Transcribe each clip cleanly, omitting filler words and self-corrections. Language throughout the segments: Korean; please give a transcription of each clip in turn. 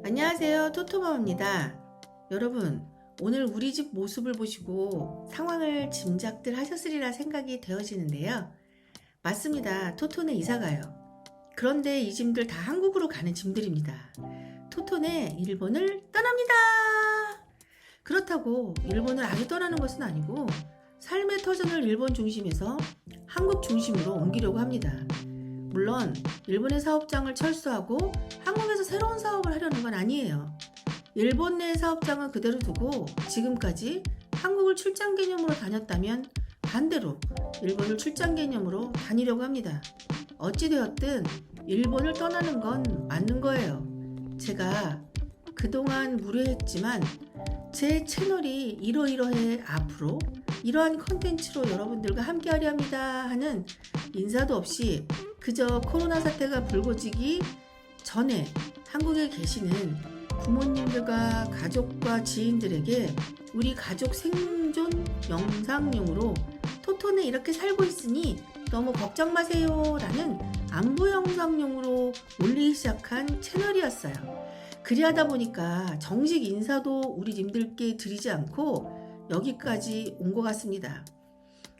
안녕하세요, 토토맘입니다. 여러분, 오늘 우리 집 모습을 보시고 상황을 짐작들 하셨으리라 생각이 되어지는데요. 맞습니다. 토토네 이사가요. 그런데 이 짐들 다 한국으로 가는 짐들입니다. 토토네 일본을 떠납니다. 그렇다고 일본을 아주 떠나는 것은 아니고 삶의 터전을 일본 중심에서 한국 중심으로 옮기려고 합니다. 물론 일본의 사업장을 철수하고 한국에서 새로운 사업을 하려는 건 아니에요. 일본 내 사업장은 그대로 두고 지금까지 한국을 출장 개념으로 다녔다면 반대로 일본을 출장 개념으로 다니려고 합니다. 어찌되었든 일본을 떠나는 건 맞는 거예요. 제가 그동안 무례했지만 제 채널이 이러이러해 앞으로 이러한 컨텐츠로 여러분들과 함께하려 합니다 하는 인사도 없이 그저 코로나 사태가 불거지기 전에 한국에 계시는 부모님들과 가족과 지인들에게 우리 가족 생존 영상용으로 토토는 이렇게 살고 있으니 너무 걱정 마세요 라는 안부 영상용으로 올리기 시작한 채널이었어요. 그리하다 보니까 정식 인사도 우리 님들께 드리지 않고 여기까지 온 것 같습니다.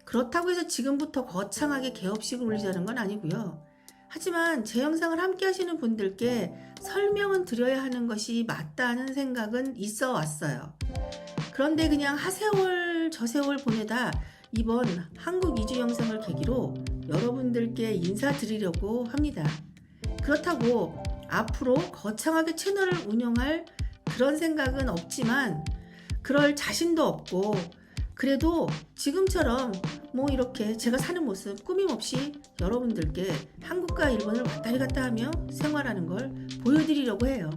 그렇다고 해서 지금부터 거창하게 개업식을 올리자는 건 아니고요. 하지만 제 영상을 함께 하시는 분들께 설명은 드려야 하는 것이 맞다는 생각은 있어 왔어요. 그런데 그냥 하세월 저세월 보내다 이번 한국 이주 영상을 계기로 여러분들께 인사드리려고 합니다. 그렇다고 앞으로 거창하게 채널을 운영할 그런 생각은 없지만 그럴 자신도 없고 그래도 지금처럼 뭐 이렇게 제가 사는 모습 꾸밈없이 여러분들께 한국과 일본을 왔다리 갔다 하며 생활하는 걸 보여드리려고 해요.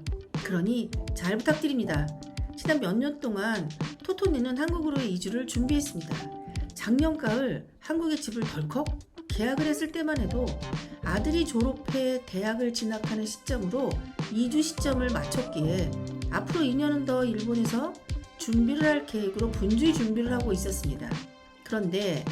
그러니 잘 부탁드립니다. 지난 몇 년 동안 토토네는 한국으로의 이주를 준비했습니다. 작년 가을 한국에 집을 덜컥 계약을 했을 때만 해도 아들이 졸업해 대학을 진학하는 시점으로 이주 시점을 맞췄기에 앞으로 2년은 더 일본에서 준비를 할 계획으로 분주히 준비를 하고 있었습니다. 그런데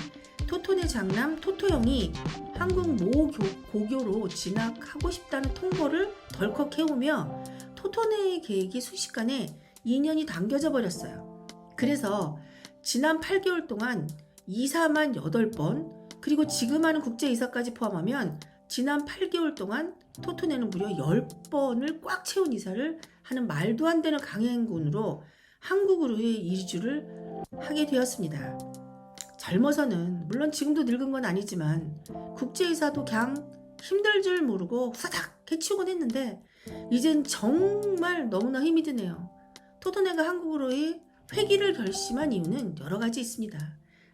토토네 장남 토토형이 한국 모 고교로 진학하고 싶다는 통보를 덜컥 해오며 토토네의 계획이 순식간에 2년이 당겨져 버렸어요. 그래서 지난 8개월 동안 이사만 8번 그리고 지금 하는 국제이사까지 포함하면 지난 8개월 동안 토토네는 무려 10번을 꽉 채운 이사를 하는 말도 안 되는 강행군으로 한국으로의 이주를 하게 되었습니다. 젊어서는 물론 지금도 늙은 건 아니지만 국제이사도 그냥 힘들 줄 모르고 후다닥 해치우곤 했는데 이젠 정말 너무나 힘이 드네요. 토토네가 한국으로의 회귀를 결심한 이유는 여러 가지 있습니다.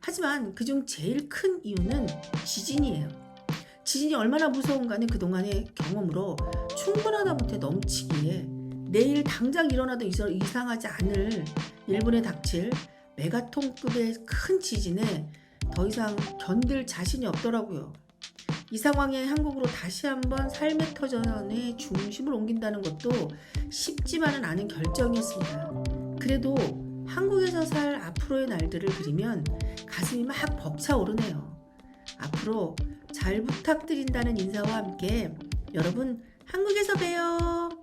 하지만 그중 제일 큰 이유는 지진이에요. 지진이 얼마나 무서운가는 그동안의 경험으로 충분하다 못해 넘치기에 내일 당장 일어나도 이상하지 않을 일본에 닥칠 메가톤급의 큰 지진에 더 이상 견딜 자신이 없더라고요. 이 상황에 한국으로 다시 한번 삶의 터전의 중심을 옮긴다는 것도 쉽지만은 않은 결정이었습니다. 그래도 한국에서 살 앞으로의 날들을 그리면 가슴이 막 벅차오르네요. 앞으로 잘 부탁드린다는 인사와 함께 여러분 한국에서 봬요.